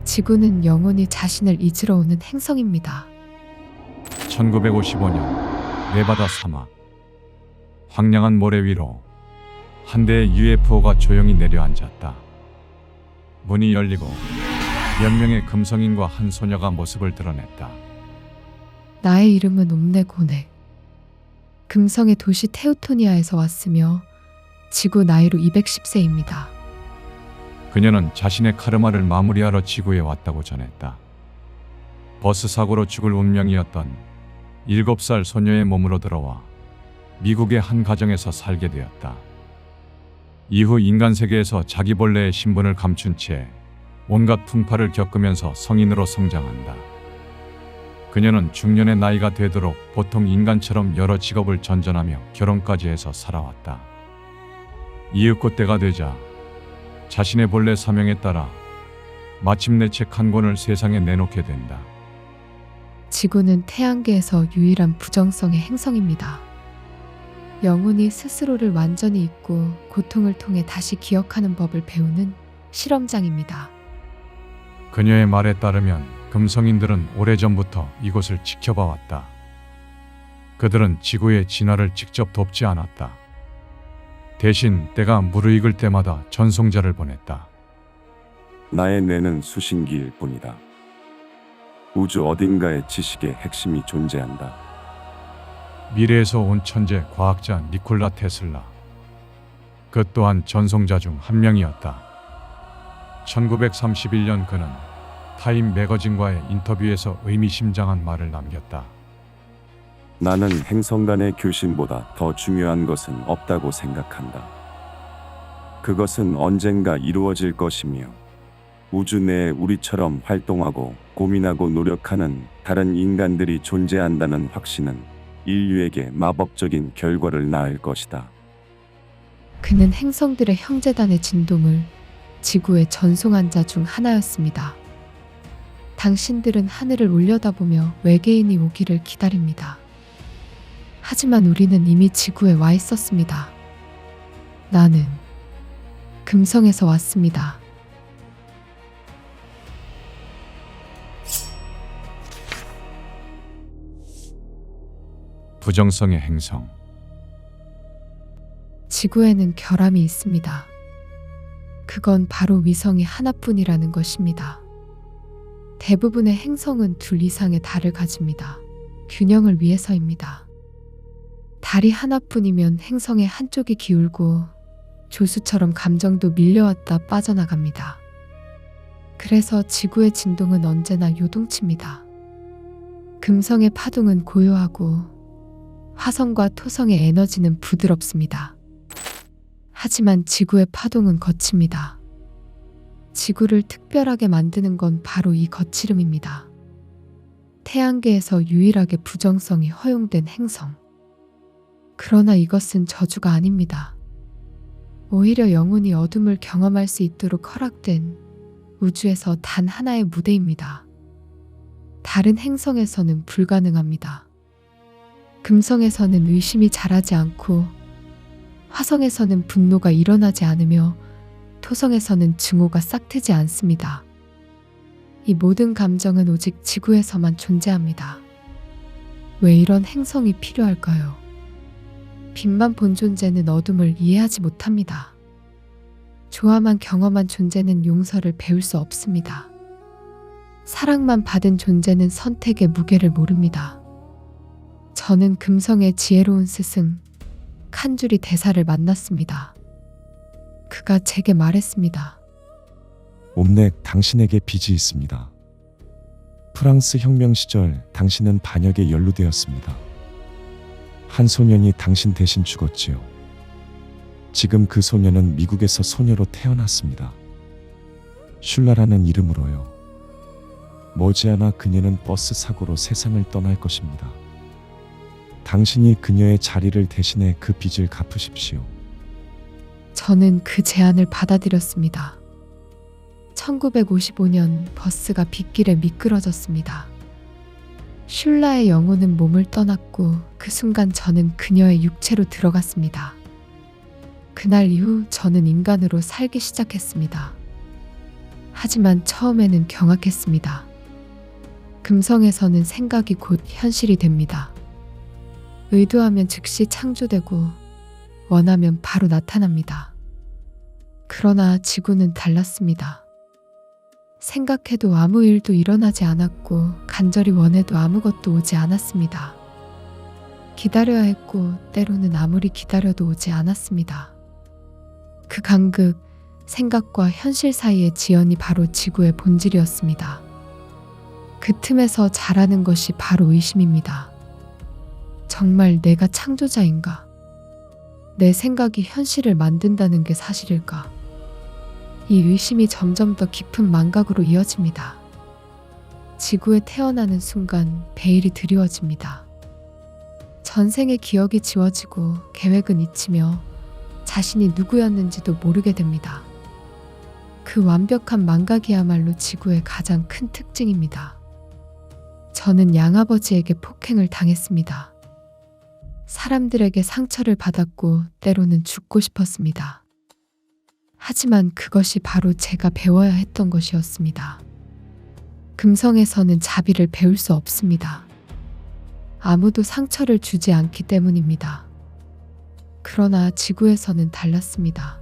지구는 영원히 자신을 잊으러 오는 행성입니다. 1955년 네바다 사막. 황량한 모래 위로 한 대의 UFO가 조용히 내려앉았다. 문이 열리고 몇 명의 금성인과 한 소녀가 모습을 드러냈다. 나의 이름은 옴네고네. 금성의 도시 테우토니아에서 왔으며 지구 나이로 210세입니다. 그녀는 자신의 카르마를 마무리하러 지구에 왔다고 전했다. 버스 사고로 죽을 운명이었던 7살 소녀의 몸으로 들어와 미국의 한 가정에서 살게 되었다. 이후 인간 세계에서 자기 본래의 신분을 감춘 채 온갖 풍파를 겪으면서 성인으로 성장한다. 그녀는 중년의 나이가 되도록 보통 인간처럼 여러 직업을 전전하며 결혼까지 해서 살아왔다. 이윽고 때가 되자 자신의 본래 사명에 따라 마침내 책 한 권을 세상에 내놓게 된다. 지구는 태양계에서 유일한 부정성의 행성입니다. 영혼이 스스로를 완전히 잊고 고통을 통해 다시 기억하는 법을 배우는 실험장입니다. 그녀의 말에 따르면 금성인들은 오래전부터 이곳을 지켜봐 왔다. 그들은 지구의 진화를 직접 돕지 않았다. 대신 때가 무르익을 때마다 전송자를 보냈다. 나의 뇌는 수신기일 뿐이다. 우주 어딘가에 지식의 핵심이 존재한다. 미래에서 온 천재 과학자 니콜라 테슬라. 그 또한 전송자 중 한 명이었다. 1931년 그는 타임 매거진과의 인터뷰에서 의미심장한 말을 남겼다. 나는 행성 간의 교신보다 더 중요한 것은 없다고 생각한다. 그것은 언젠가 이루어질 것이며 우주 내에 우리처럼 활동하고 고민하고 노력하는 다른 인간들이 존재한다는 확신은 인류에게 마법적인 결과를 낳을 것이다. 그는 행성들의 형제단의 진동을 지구에 전송한 자 중 하나였습니다. 당신들은 하늘을 올려다보며 외계인이 오기를 기다립니다. 하지만 우리는 이미 지구에 와 있었습니다. 나는 금성에서 왔습니다. 부정성의 행성. 지구에는 결함이 있습니다. 그건 바로 위성이 하나뿐이라는 것입니다. 대부분의 행성은 둘 이상의 달을 가집니다. 균형을 위해서입니다. 달이 하나뿐이면 행성의 한쪽이 기울고 조수처럼 감정도 밀려왔다 빠져나갑니다. 그래서 지구의 진동은 언제나 요동칩니다. 금성의 파동은 고요하고 화성과 토성의 에너지는 부드럽습니다. 하지만 지구의 파동은 거칩니다. 지구를 특별하게 만드는 건 바로 이 거칠음입니다. 태양계에서 유일하게 부정성이 허용된 행성. 그러나 이것은 저주가 아닙니다. 오히려 영혼이 어둠을 경험할 수 있도록 허락된 우주에서 단 하나의 무대입니다. 다른 행성에서는 불가능합니다. 금성에서는 의심이 자라지 않고 화성에서는 분노가 일어나지 않으며 토성에서는 증오가 싹트지 않습니다. 이 모든 감정은 오직 지구에서만 존재합니다. 왜 이런 행성이 필요할까요? 빛만 본 존재는 어둠을 이해하지 못합니다. 조화만 경험한 존재는 용서를 배울 수 없습니다. 사랑만 받은 존재는 선택의 무게를 모릅니다. 저는 금성의 지혜로운 스승 칸주리 대사를 만났습니다. 그가 제게 말했습니다. 옴넥, 당신에게 빚이 있습니다. 프랑스 혁명 시절 당신은 반역에 연루되었습니다. 한 소년이 당신 대신 죽었지요. 지금 그 소년은 미국에서 소녀로 태어났습니다. 슐라라는 이름으로요. 머지않아 그녀는 버스 사고로 세상을 떠날 것입니다. 당신이 그녀의 자리를 대신해 그 빚을 갚으십시오. 저는 그 제안을 받아들였습니다. 1955년 버스가 빗길에 미끄러졌습니다. 슐라의 영혼은 몸을 떠났고 그 순간 저는 그녀의 육체로 들어갔습니다. 그날 이후 저는 인간으로 살기 시작했습니다. 하지만 처음에는 경악했습니다. 금성에서는 생각이 곧 현실이 됩니다. 의도하면 즉시 창조되고 원하면 바로 나타납니다. 그러나 지구는 달랐습니다. 생각해도 아무 일도 일어나지 않았고 간절히 원해도 아무것도 오지 않았습니다. 기다려야 했고 때로는 아무리 기다려도 오지 않았습니다. 그 간극, 생각과 현실 사이의 지연이 바로 지구의 본질이었습니다. 그 틈에서 자라는 것이 바로 의심입니다. 정말 내가 창조자인가? 내 생각이 현실을 만든다는 게 사실일까? 이 의심이 점점 더 깊은 망각으로 이어집니다. 지구에 태어나는 순간 베일이 드리워집니다. 전생의 기억이 지워지고 계획은 잊히며 자신이 누구였는지도 모르게 됩니다. 그 완벽한 망각이야말로 지구의 가장 큰 특징입니다. 저는 양아버지에게 폭행을 당했습니다. 사람들에게 상처를 받았고 때로는 죽고 싶었습니다. 하지만 그것이 바로 제가 배워야 했던 것이었습니다. 금성에서는 자비를 배울 수 없습니다. 아무도 상처를 주지 않기 때문입니다. 그러나 지구에서는 달랐습니다.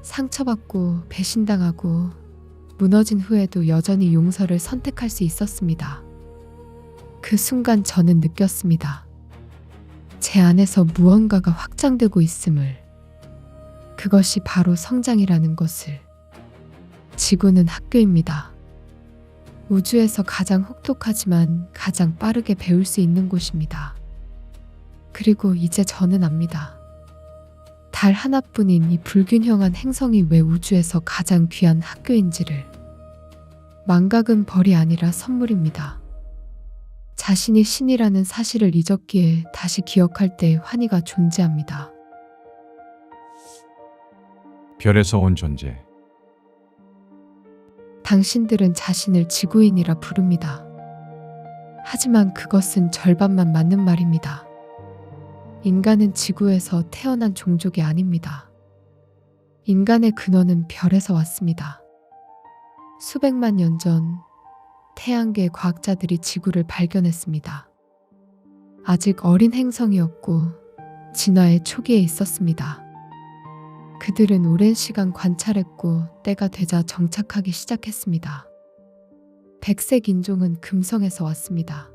상처받고 배신당하고 무너진 후에도 여전히 용서를 선택할 수 있었습니다. 그 순간 저는 느꼈습니다. 제 안에서 무언가가 확장되고 있음을. 그것이 바로 성장이라는 것을. 지구는 학교입니다. 우주에서 가장 혹독하지만 가장 빠르게 배울 수 있는 곳입니다. 그리고 이제 저는 압니다. 달 하나뿐인 이 불균형한 행성이 왜 우주에서 가장 귀한 학교인지를. 망각은 벌이 아니라 선물입니다. 자신이 신이라는 사실을 잊었기에 다시 기억할 때의 환희가 존재합니다. 별에서 온 존재. 당신들은 자신을 지구인이라 부릅니다. 하지만 그것은 절반만 맞는 말입니다. 인간은 지구에서 태어난 종족이 아닙니다. 인간의 근원은 별에서 왔습니다. 수백만 년 전 태양계의 과학자들이 지구를 발견했습니다. 아직 어린 행성이었고 진화의 초기에 있었습니다. 그들은 오랜 시간 관찰했고 때가 되자 정착하기 시작했습니다. 백색 인종은 금성에서 왔습니다.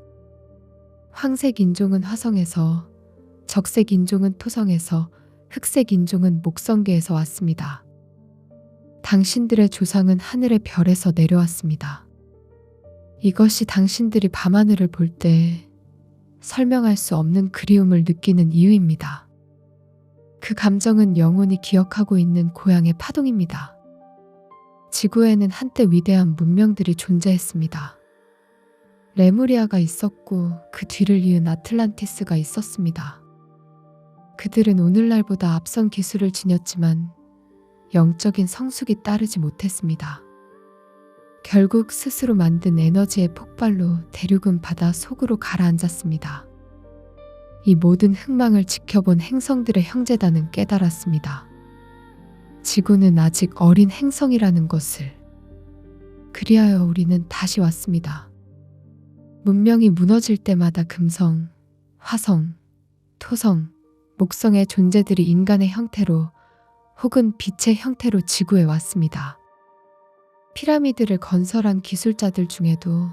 황색 인종은 화성에서, 적색 인종은 토성에서, 흑색 인종은 목성계에서 왔습니다. 당신들의 조상은 하늘의 별에서 내려왔습니다. 이것이 당신들이 밤하늘을 볼 때 설명할 수 없는 그리움을 느끼는 이유입니다. 그 감정은 영원히 기억하고 있는 고향의 파동입니다. 지구에는 한때 위대한 문명들이 존재했습니다. 레무리아가 있었고 그 뒤를 이은 아틀란티스가 있었습니다. 그들은 오늘날보다 앞선 기술을 지녔지만 영적인 성숙이 따르지 못했습니다. 결국 스스로 만든 에너지의 폭발로 대륙은 바다 속으로 가라앉았습니다. 이 모든 흥망을 지켜본 행성들의 형제단은 깨달았습니다. 지구는 아직 어린 행성이라는 것을. 그리하여 우리는 다시 왔습니다. 문명이 무너질 때마다 금성, 화성, 토성, 목성의 존재들이 인간의 형태로 혹은 빛의 형태로 지구에 왔습니다. 피라미드를 건설한 기술자들 중에도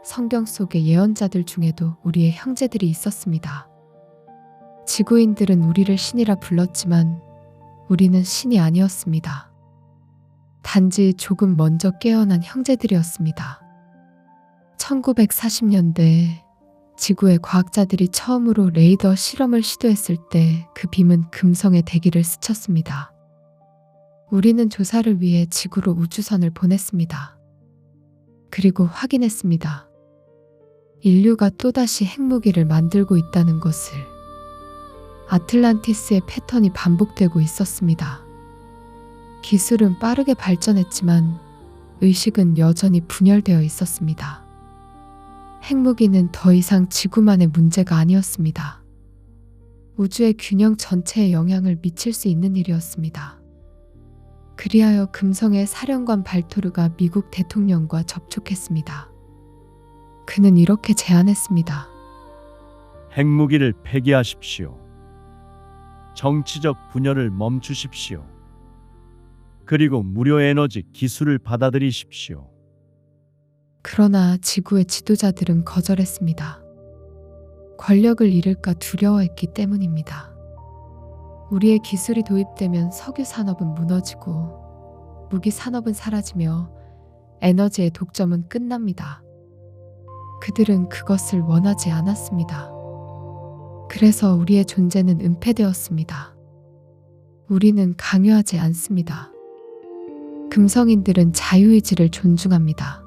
성경 속의 예언자들 중에도 우리의 형제들이 있었습니다. 지구인들은 우리를 신이라 불렀지만 우리는 신이 아니었습니다. 단지 조금 먼저 깨어난 형제들이었습니다. 1940년대 지구의 과학자들이 처음으로 레이더 실험을 시도했을 때 그 빔은 금성의 대기를 스쳤습니다. 우리는 조사를 위해 지구로 우주선을 보냈습니다. 그리고 확인했습니다. 인류가 또다시 핵무기를 만들고 있다는 것을. 아틀란티스의 패턴이 반복되고 있었습니다. 기술은 빠르게 발전했지만 의식은 여전히 분열되어 있었습니다. 핵무기는 더 이상 지구만의 문제가 아니었습니다. 우주의 균형 전체에 영향을 미칠 수 있는 일이었습니다. 그리하여 금성의 사령관 발토르가 미국 대통령과 접촉했습니다. 그는 이렇게 제안했습니다. 핵무기를 폐기하십시오. 정치적 분열을 멈추십시오. 그리고 무료 에너지 기술을 받아들이십시오. 그러나 지구의 지도자들은 거절했습니다. 권력을 잃을까 두려워했기 때문입니다. 우리의 기술이 도입되면 석유 산업은 무너지고 무기 산업은 사라지며 에너지의 독점은 끝납니다. 그들은 그것을 원하지 않았습니다. 그래서 우리의 존재는 은폐되었습니다. 우리는 강요하지 않습니다. 금성인들은 자유의지를 존중합니다.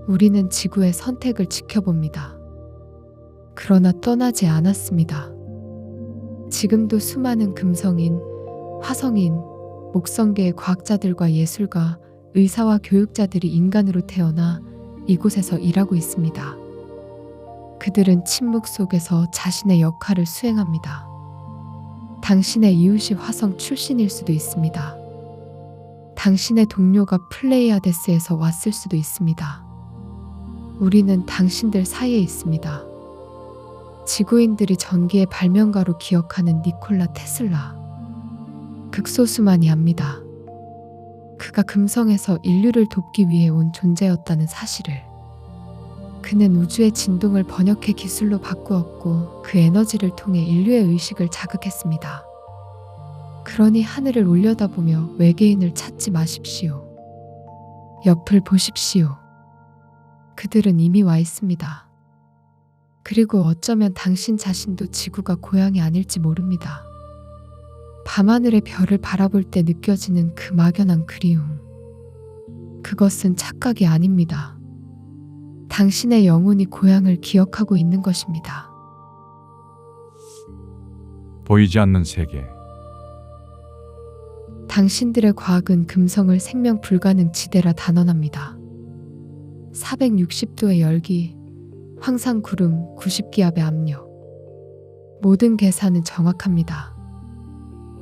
우리는 지구의 선택을 지켜봅니다. 그러나 떠나지 않았습니다. 지금도 수많은 금성인, 화성인, 목성계의 과학자들과 예술가, 의사와 교육자들이 인간으로 태어나 이곳에서 일하고 있습니다. 그들은 침묵 속에서 자신의 역할을 수행합니다. 당신의 이웃이 화성 출신일 수도 있습니다. 당신의 동료가 플레이아데스에서 왔을 수도 있습니다. 우리는 당신들 사이에 있습니다. 지구인들이 전기의 발명가로 기억하는 니콜라 테슬라. 극소수만이 압니다. 그가 금성에서 인류를 돕기 위해 온 존재였다는 사실을. 그는 우주의 진동을 번역해 기술로 바꾸었고 그 에너지를 통해 인류의 의식을 자극했습니다. 그러니 하늘을 올려다보며 외계인을 찾지 마십시오. 옆을 보십시오. 그들은 이미 와 있습니다. 그리고 어쩌면 당신 자신도 지구가 고향이 아닐지 모릅니다. 밤하늘의 별을 바라볼 때 느껴지는 그 막연한 그리움. 그것은 착각이 아닙니다. 당신의 영혼이 고향을 기억하고 있는 것입니다. 보이지 않는 세계. 당신들의 과학은 금성을 생명 불가능 지대라 단언합니다. 460도의 열기, 황산 구름, 90기압의 압력. 모든 계산은 정확합니다.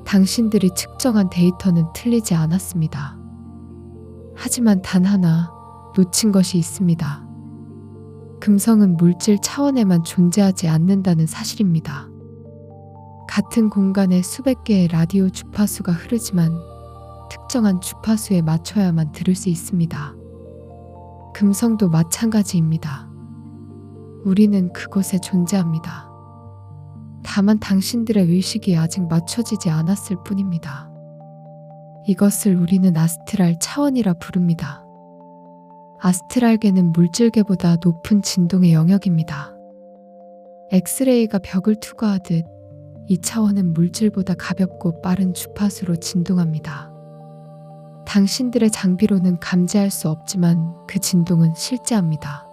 당신들이 측정한 데이터는 틀리지 않았습니다. 하지만 단 하나 놓친 것이 있습니다. 금성은 물질 차원에만 존재하지 않는다는 사실입니다. 같은 공간에 수백 개의 라디오 주파수가 흐르지만 특정한 주파수에 맞춰야만 들을 수 있습니다. 금성도 마찬가지입니다. 우리는 그곳에 존재합니다. 다만 당신들의 의식이 아직 맞춰지지 않았을 뿐입니다. 이것을 우리는 아스트랄 차원이라 부릅니다. 아스트랄계는 물질계보다 높은 진동의 영역입니다. 엑스레이가 벽을 투과하듯 이 차원은 물질보다 가볍고 빠른 주파수로 진동합니다. 당신들의 장비로는 감지할 수 없지만 그 진동은 실제합니다.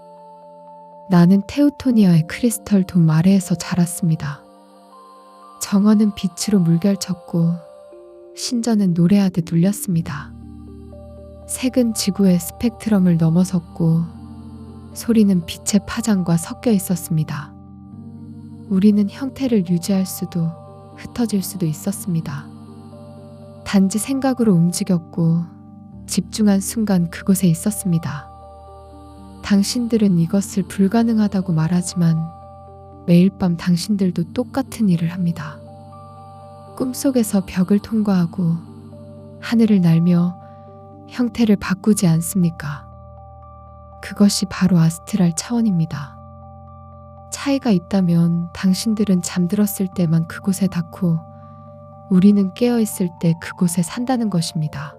나는 테우토니아의 크리스털 돔 아래에서 자랐습니다. 정원은 빛으로 물결쳤고 신전은 노래하듯 울렸습니다. 색은 지구의 스펙트럼을 넘어섰고 소리는 빛의 파장과 섞여 있었습니다. 우리는 형태를 유지할 수도 흩어질 수도 있었습니다. 단지 생각으로 움직였고 집중한 순간 그곳에 있었습니다. 당신들은 이것을 불가능하다고 말하지만 매일 밤 당신들도 똑같은 일을 합니다. 꿈속에서 벽을 통과하고 하늘을 날며 형태를 바꾸지 않습니까? 그것이 바로 아스트랄 차원입니다. 차이가 있다면 당신들은 잠들었을 때만 그곳에 닿고 우리는 깨어있을 때 그곳에 산다는 것입니다.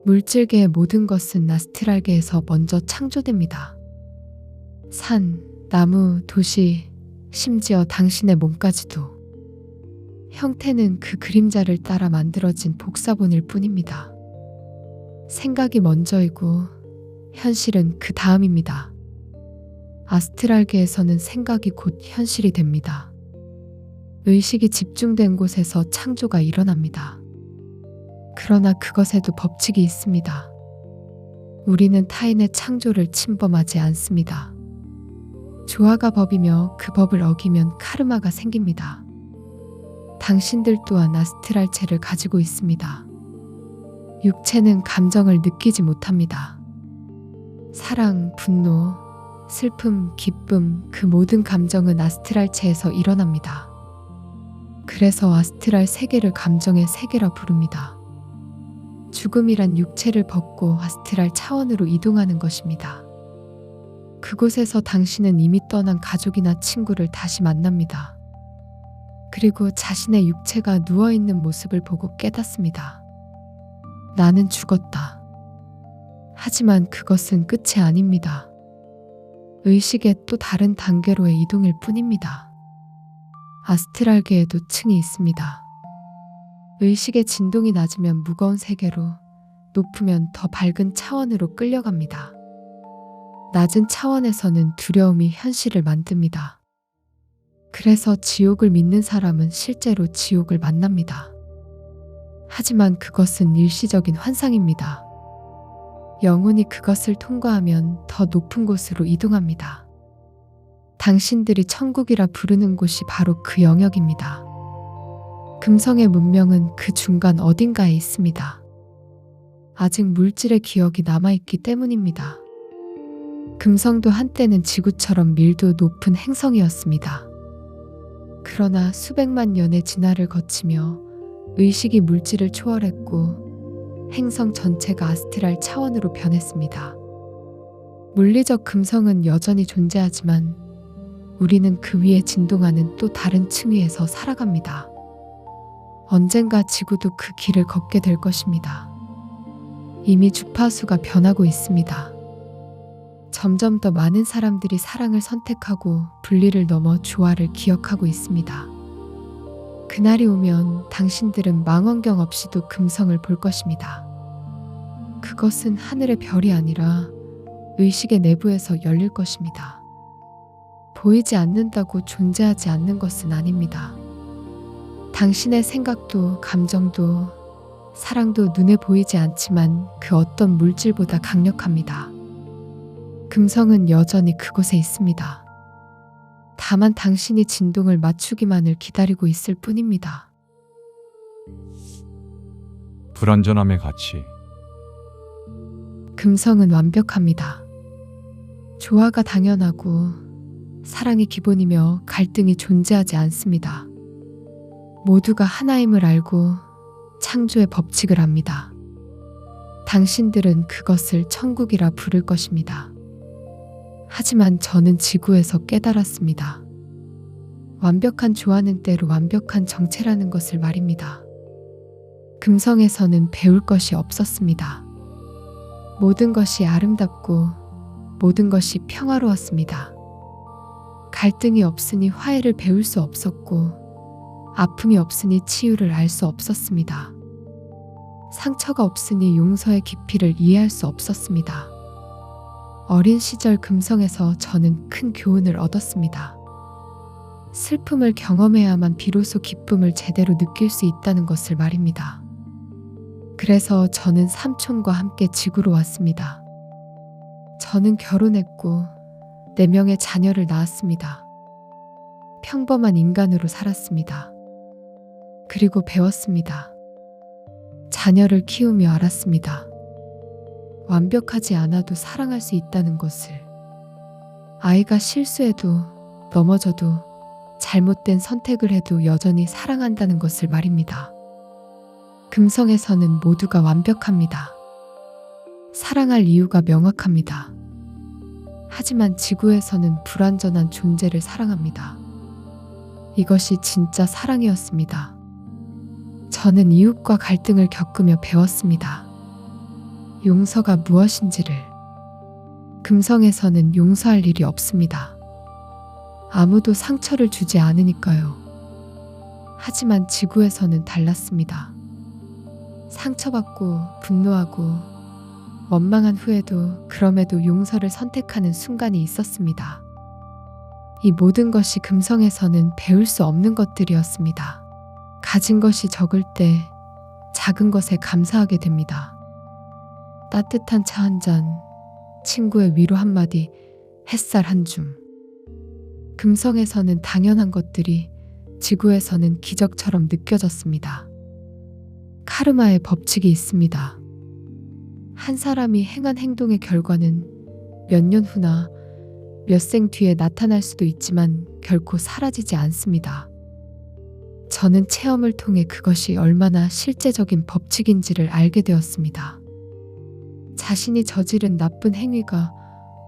물질계의 모든 것은 아스트랄계에서 먼저 창조됩니다. 산, 나무, 도시, 심지어 당신의 몸까지도. 형태는 그 그림자를 따라 만들어진 복사본일 뿐입니다. 생각이 먼저이고 현실은 그 다음입니다. 아스트랄계에서는 생각이 곧 현실이 됩니다. 의식이 집중된 곳에서 창조가 일어납니다. 그러나 그것에도 법칙이 있습니다. 우리는 타인의 창조를 침범하지 않습니다. 조화가 법이며 그 법을 어기면 카르마가 생깁니다. 당신들 또한 아스트랄체를 가지고 있습니다. 육체는 감정을 느끼지 못합니다. 사랑, 분노, 슬픔, 기쁨, 그 모든 감정은 아스트랄체에서 일어납니다. 그래서 아스트랄 세계를 감정의 세계라 부릅니다. 죽음이란 육체를 벗고 아스트랄 차원으로 이동하는 것입니다. 그곳에서 당신은 이미 떠난 가족이나 친구를 다시 만납니다. 그리고 자신의 육체가 누워있는 모습을 보고 깨닫습니다. 나는 죽었다. 하지만 그것은 끝이 아닙니다. 의식의 또 다른 단계로의 이동일 뿐입니다. 아스트랄계에도 층이 있습니다. 의식의 진동이 낮으면 무거운 세계로, 높으면 더 밝은 차원으로 끌려갑니다. 낮은 차원에서는 두려움이 현실을 만듭니다. 그래서 지옥을 믿는 사람은 실제로 지옥을 만납니다. 하지만 그것은 일시적인 환상입니다. 영혼이 그것을 통과하면 더 높은 곳으로 이동합니다. 당신들이 천국이라 부르는 곳이 바로 그 영역입니다. 금성의 문명은 그 중간 어딘가에 있습니다. 아직 물질의 기억이 남아있기 때문입니다. 금성도 한때는 지구처럼 밀도 높은 행성이었습니다. 그러나 수백만 년의 진화를 거치며 의식이 물질을 초월했고 행성 전체가 아스트랄 차원으로 변했습니다. 물리적 금성은 여전히 존재하지만 우리는 그 위에 진동하는 또 다른 층 위에서 살아갑니다. 언젠가 지구도 그 길을 걷게 될 것입니다. 이미 주파수가 변하고 있습니다. 점점 더 많은 사람들이 사랑을 선택하고 분리를 넘어 조화를 기억하고 있습니다. 그날이 오면 당신들은 망원경 없이도 금성을 볼 것입니다. 그것은 하늘의 별이 아니라 의식의 내부에서 열릴 것입니다. 보이지 않는다고 존재하지 않는 것은 아닙니다. 당신의 생각도 감정도 사랑도 눈에 보이지 않지만 그 어떤 물질보다 강력합니다. 금성은 여전히 그곳에 있습니다. 다만 당신이 진동을 맞추기만을 기다리고 있을 뿐입니다. 불완전함의 가치. 금성은 완벽합니다. 조화가 당연하고 사랑이 기본이며 갈등이 존재하지 않습니다. 모두가 하나임을 알고 창조의 법칙을 압니다. 당신들은 그것을 천국이라 부를 것입니다. 하지만 저는 지구에서 깨달았습니다. 완벽한 조화는 때로 완벽한 정체라는 것을 말입니다. 금성에서는 배울 것이 없었습니다. 모든 것이 아름답고 모든 것이 평화로웠습니다. 갈등이 없으니 화해를 배울 수 없었고 아픔이 없으니 치유를 알 수 없었습니다. 상처가 없으니 용서의 깊이를 이해할 수 없었습니다. 어린 시절 금성에서 저는 큰 교훈을 얻었습니다. 슬픔을 경험해야만 비로소 기쁨을 제대로 느낄 수 있다는 것을 말입니다. 그래서 저는 삼촌과 함께 지구로 왔습니다. 저는 결혼했고 4명의 자녀를 낳았습니다. 평범한 인간으로 살았습니다. 그리고 배웠습니다. 자녀를 키우며 알았습니다. 완벽하지 않아도 사랑할 수 있다는 것을. 아이가 실수해도 넘어져도 잘못된 선택을 해도 여전히 사랑한다는 것을 말입니다. 금성에서는 모두가 완벽합니다. 사랑할 이유가 명확합니다. 하지만 지구에서는 불완전한 존재를 사랑합니다. 이것이 진짜 사랑이었습니다. 저는 이웃과 갈등을 겪으며 배웠습니다. 용서가 무엇인지를. 금성에서는 용서할 일이 없습니다. 아무도 상처를 주지 않으니까요. 하지만 지구에서는 달랐습니다. 상처받고 분노하고 원망한 후에도 그럼에도 용서를 선택하는 순간이 있었습니다. 이 모든 것이 금성에서는 배울 수 없는 것들이었습니다. 가진 것이 적을 때 작은 것에 감사하게 됩니다. 따뜻한 차 한 잔, 친구의 위로 한마디, 햇살 한 줌. 금성에서는 당연한 것들이 지구에서는 기적처럼 느껴졌습니다. 카르마의 법칙이 있습니다. 한 사람이 행한 행동의 결과는 몇 년 후나 몇 생 뒤에 나타날 수도 있지만 결코 사라지지 않습니다. 저는 체험을 통해 그것이 얼마나 실제적인 법칙인지를 알게 되었습니다. 자신이 저지른 나쁜 행위가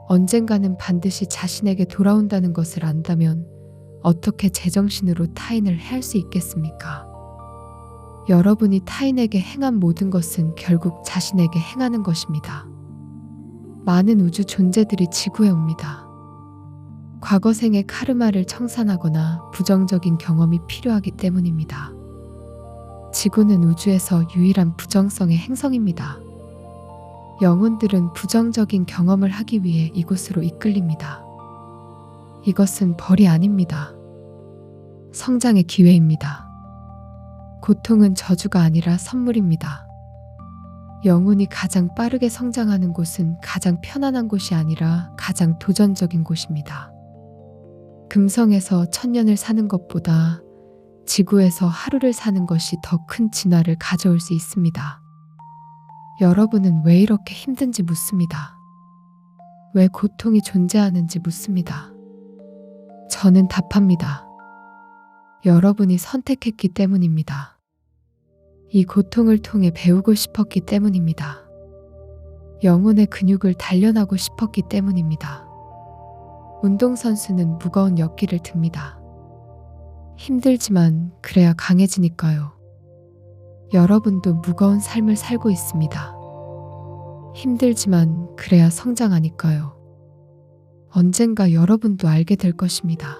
언젠가는 반드시 자신에게 돌아온다는 것을 안다면 어떻게 제정신으로 타인을 해할 수 있겠습니까? 여러분이 타인에게 행한 모든 것은 결국 자신에게 행하는 것입니다. 많은 우주 존재들이 지구에 옵니다. 과거 생의 카르마를 청산하거나 부정적인 경험이 필요하기 때문입니다. 지구는 우주에서 유일한 부정성의 행성입니다. 영혼들은 부정적인 경험을 하기 위해 이곳으로 이끌립니다. 이것은 벌이 아닙니다. 성장의 기회입니다. 고통은 저주가 아니라 선물입니다. 영혼이 가장 빠르게 성장하는 곳은 가장 편안한 곳이 아니라 가장 도전적인 곳입니다. 금성에서 1000년을 사는 것보다 지구에서 하루를 사는 것이 더 큰 진화를 가져올 수 있습니다. 여러분은 왜 이렇게 힘든지 묻습니다. 왜 고통이 존재하는지 묻습니다. 저는 답합니다. 여러분이 선택했기 때문입니다. 이 고통을 통해 배우고 싶었기 때문입니다. 영혼의 근육을 단련하고 싶었기 때문입니다. 운동선수는 무거운 역기를 듭니다. 힘들지만 그래야 강해지니까요. 여러분도 무거운 삶을 살고 있습니다. 힘들지만 그래야 성장하니까요. 언젠가 여러분도 알게 될 것입니다.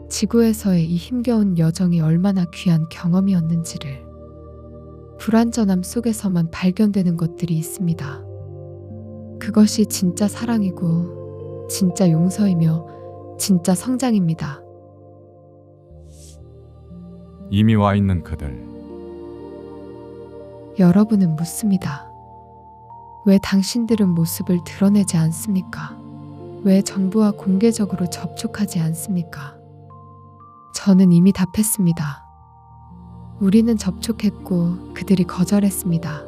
지구에서의 이 힘겨운 여정이 얼마나 귀한 경험이었는지를. 불완전함 속에서만 발견되는 것들이 있습니다. 그것이 진짜 사랑이고 진짜 용서이며 진짜 성장입니다. 이미 와 있는 그들. 여러분은 묻습니다. 왜 당신들은 모습을 드러내지 않습니까? 왜 정부와 공개적으로 접촉하지 않습니까? 저는 이미 답했습니다. 우리는 접촉했고 그들이 거절했습니다.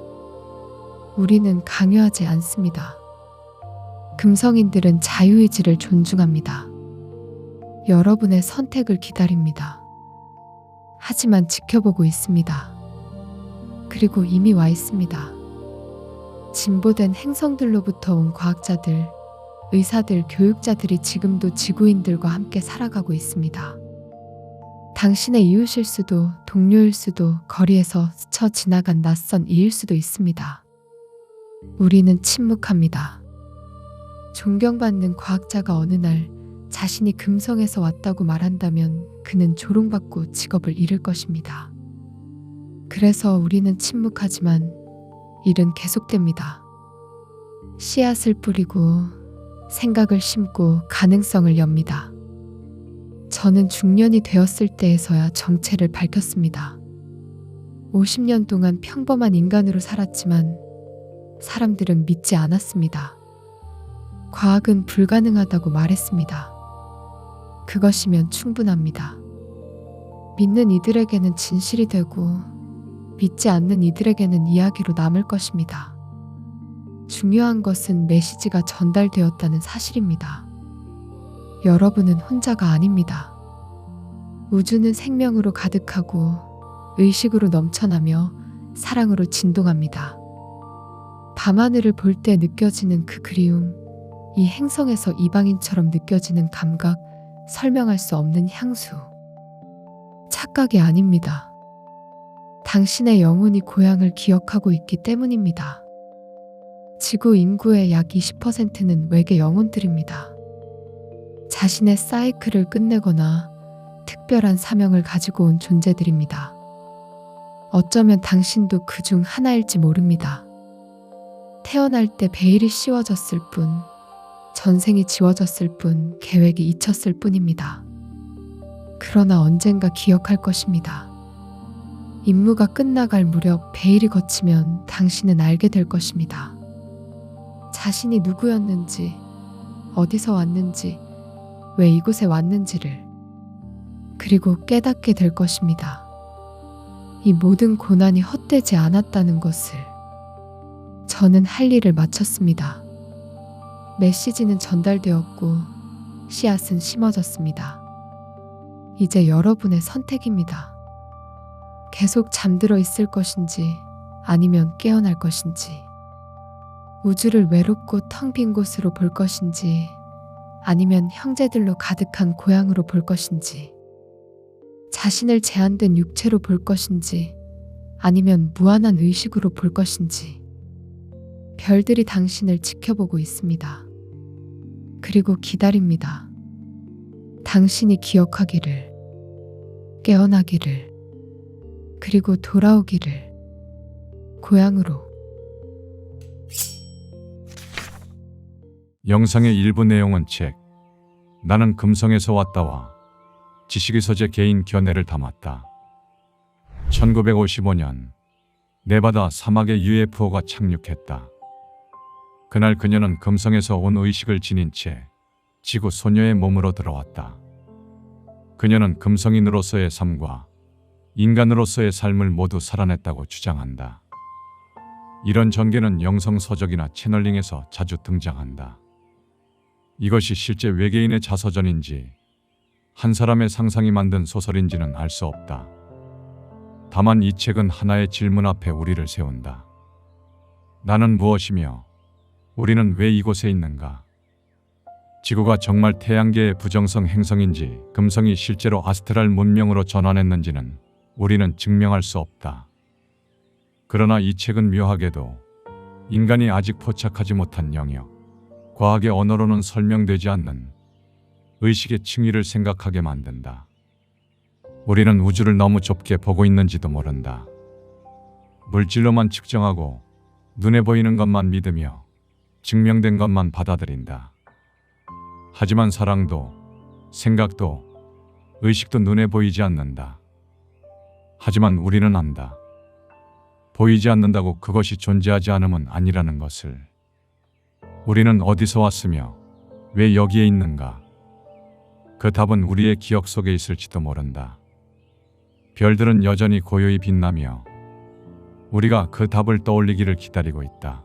우리는 강요하지 않습니다. 금성인들은 자유의지를 존중합니다. 여러분의 선택을 기다립니다. 하지만 지켜보고 있습니다. 그리고 이미 와 있습니다. 진보된 행성들로부터 온 과학자들, 의사들, 교육자들이 지금도 지구인들과 함께 살아가고 있습니다. 당신의 이웃일 수도, 동료일 수도, 거리에서 스쳐 지나간 낯선 이일 수도 있습니다. 우리는 침묵합니다. 존경받는 과학자가 어느 날 자신이 금성에서 왔다고 말한다면 그는 조롱받고 직업을 잃을 것입니다. 그래서 우리는 침묵하지만 일은 계속됩니다. 씨앗을 뿌리고 생각을 심고 가능성을 엽니다. 저는 중년이 되었을 때에서야 정체를 밝혔습니다. 50년 동안 평범한 인간으로 살았지만 사람들은 믿지 않았습니다. 과학은 불가능하다고 말했습니다. 그것이면 충분합니다. 믿는 이들에게는 진실이 되고 믿지 않는 이들에게는 이야기로 남을 것입니다. 중요한 것은 메시지가 전달되었다는 사실입니다. 여러분은 혼자가 아닙니다. 우주는 생명으로 가득하고 의식으로 넘쳐나며 사랑으로 진동합니다. 밤하늘을 볼 때 느껴지는 그 그리움, 이 행성에서 이방인처럼 느껴지는 감각, 설명할 수 없는 향수. 착각이 아닙니다. 당신의 영혼이 고향을 기억하고 있기 때문입니다. 지구 인구의 약 20%는 외계 영혼들입니다. 자신의 사이클을 끝내거나 특별한 사명을 가지고 온 존재들입니다. 어쩌면 당신도 그중 하나일지 모릅니다. 태어날 때 베일이 씌워졌을 뿐, 전생이 지워졌을 뿐, 계획이 잊혔을 뿐입니다. 그러나 언젠가 기억할 것입니다. 임무가 끝나갈 무렵 베일이 걷히면 당신은 알게 될 것입니다. 자신이 누구였는지, 어디서 왔는지, 왜 이곳에 왔는지를, 그리고 깨닫게 될 것입니다. 이 모든 고난이 헛되지 않았다는 것을. 저는 할 일을 마쳤습니다. 메시지는 전달되었고 씨앗은 심어졌습니다. 이제 여러분의 선택입니다. 계속 잠들어 있을 것인지 아니면 깨어날 것인지, 우주를 외롭고 텅 빈 곳으로 볼 것인지 아니면 형제들로 가득한 고향으로 볼 것인지, 자신을 제한된 육체로 볼 것인지 아니면 무한한 의식으로 볼 것인지, 별들이 당신을 지켜보고 있습니다. 그리고 기다립니다. 당신이 기억하기를, 깨어나기를, 그리고 돌아오기를, 고향으로. 영상의 일부 내용은 책 나는 금성에서 왔다와 지식의 서재 개인 견해를 담았다. 1955년 네바다 사막에 UFO가 착륙했다. 그날 그녀는 금성에서 온 의식을 지닌 채 지구 소녀의 몸으로 들어왔다. 그녀는 금성인으로서의 삶과 인간으로서의 삶을 모두 살아냈다고 주장한다. 이런 전개는 영성서적이나 채널링에서 자주 등장한다. 이것이 실제 외계인의 자서전인지 한 사람의 상상이 만든 소설인지는 알 수 없다. 다만 이 책은 하나의 질문 앞에 우리를 세운다. 나는 무엇이며 우리는 왜 이곳에 있는가? 지구가 정말 태양계의 부정성 행성인지 금성이 실제로 아스트랄 문명으로 전환했는지는 우리는 증명할 수 없다. 그러나 이 책은 묘하게도 인간이 아직 포착하지 못한 영역, 과학의 언어로는 설명되지 않는 의식의 층위를 생각하게 만든다. 우리는 우주를 너무 좁게 보고 있는지도 모른다. 물질로만 측정하고 눈에 보이는 것만 믿으며 증명된 것만 받아들인다. 하지만 사랑도, 생각도, 의식도 눈에 보이지 않는다. 하지만 우리는 안다. 보이지 않는다고 그것이 존재하지 않음은 아니라는 것을. 우리는 어디서 왔으며 왜 여기에 있는가? 그 답은 우리의 기억 속에 있을지도 모른다. 별들은 여전히 고요히 빛나며 우리가 그 답을 떠올리기를 기다리고 있다.